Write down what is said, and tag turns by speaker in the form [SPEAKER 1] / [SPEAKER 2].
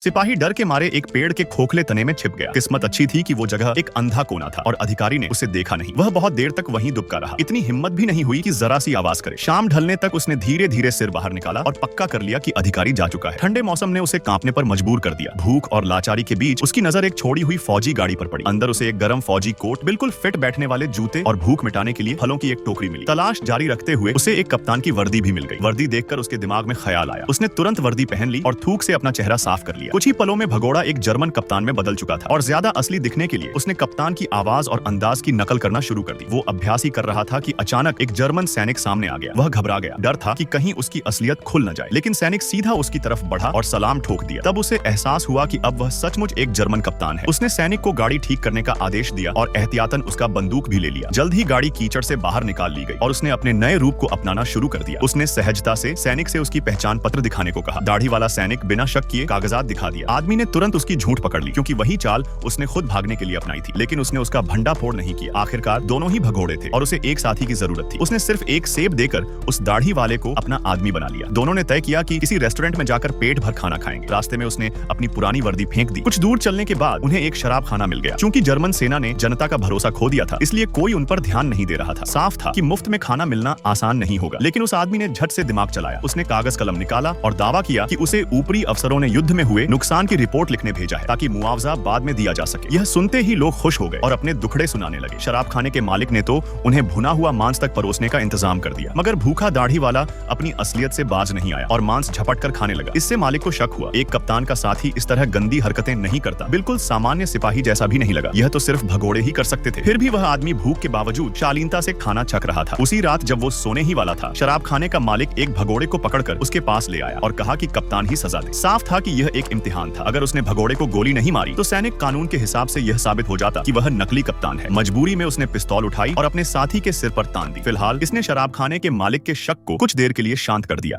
[SPEAKER 1] सिपाही डर के मारे एक पेड़ के खोखले तने में छिप गया। किस्मत अच्छी थी कि वो जगह एक अंधा कोना था और अधिकारी ने उसे देखा नहीं। वह बहुत देर तक वहीं दुबका रहा। इतनी हिम्मत भी नहीं हुई कि जरा सी आवाज करे। शाम ढलने तक उसने धीरे धीरे सिर बाहर निकाला और पक्का कर लिया कि अधिकारी जा चुका है। ठंडे मौसम ने उसे कांपने पर मजबूर कर दिया। भूख और लाचारी के बीच उसकी नजर एक छोड़ी हुई फौजी गाड़ी पर पड़ी। अंदर उसे एक गर्म फौजी कोट, बिल्कुल फिट बैठने वाले जूते और भूख मिटाने के लिए फलों की एक टोकरी मिली। तलाश जारी रखते हुए उसे एक कप्तान की वर्दी भी मिल गई। वर्दी देखकर उसके दिमाग में ख्याल आया। उसने तुरंत वर्दी पहन ली और थूक से अपना चेहरा साफ कर लिया। कुछ ही पलों में भगोड़ा एक जर्मन कप्तान में बदल चुका था और ज्यादा असली दिखने के लिए उसने कप्तान की आवाज और अंदाज की नकल करना शुरू कर दी। वो अभ्यास ही कर रहा था कि अचानक एक जर्मन सैनिक सामने आ गया। वह घबरा गया। डर था कि कहीं उसकी असलियत खुल न जाए, लेकिन सैनिक सीधा उसकी तरफ बढ़ा और सलाम ठोक दिया। तब उसे एहसास हुआ कि अब वह सचमुच एक जर्मन कप्तान है। उसने सैनिक को गाड़ी ठीक करने का आदेश दिया और एहतियातन उसका बंदूक भी ले लिया। जल्द ही गाड़ी कीचड़ से बाहर निकाल ली गई और उसने अपने नए रूप को अपनाना शुरू कर दिया। उसने सहजता से सैनिक से उसकी पहचान पत्र दिखाने को कहा। दाढ़ी वाला सैनिक बिना शक किए कागजात दिखा दिया। आदमी ने तुरंत उसकी झूठ पकड़ ली, क्योंकि वही चाल उसने खुद भागने के लिए अपनाई थी। लेकिन उसने उसका भंडाफोड़ नहीं किया। आखिरकार दोनों ही भगोड़े थे और उसे एक साथी की जरूरत थी। उसने सिर्फ एक सेब देकर उस दाढ़ी वाले को अपना आदमी बना लिया। दोनों ने तय किया कि किसी रेस्टोरेंट में जाकर पेट भर खाना खाएंगे। रास्ते में उसने अपनी पुरानी वर्दी फेंक दी। कुछ दूर चलने के बाद उन्हें एक शराब खाना मिल गया। चूंकि जर्मन सेना ने जनता का भरोसा खो दिया था, इसलिए कोई उन पर ध्यान नहीं दे रहा था। साफ था कि मुफ्त में खाना मिलना आसान नहीं होगा। लेकिन उस आदमी ने झट से दिमाग चलाया। उसने कागज कलम निकाला और दावा किया कि उसे ऊपरी अफसरों ने युद्ध में हुए नुकसान की रिपोर्ट लिखने भेजा है, ताकि मुआवजा बाद में दिया जा सके। यह सुनते ही लोग खुश हो गए और अपने दुखड़े सुनाने लगे। शराब खाने के मालिक ने तो उन्हें भुना हुआ मांस तक परोसने का इंतजाम कर दिया, मगर भूखा दाढ़ी वाला अपनी असलियत से बाज नहीं आया और मांस झपट कर खाने लगा। इससे मालिक को शक हुआ। एक कप्तान का साथी इस तरह गंदी हरकतें नहीं करता। बिल्कुल सामान्य सिपाही जैसा भी नहीं लगा। यह तो सिर्फ भगोड़े ही कर सकते थे। फिर भी वह आदमी भूख के बावजूद शालीनता से खाना छक रहा था। उसी रात जब वो सोने ही वाला था, शराब खाने का मालिक एक भगोड़े को पकड़कर उसके पास ले आया और कहा कि कप्तान ही सजा दे। साफ था कि यह एक इम्तिहान था। अगर उसने भगोड़े को गोली नहीं मारी तो सैनिक कानून के हिसाब से यह साबित हो जाता कि वह नकली कप्तान है। मजबूरी में उसने पिस्तौल उठाई और अपने साथी के सिर पर तान दी। फिलहाल इसने शराब खाने के मालिक के शक को कुछ देर के लिए शांत कर दिया।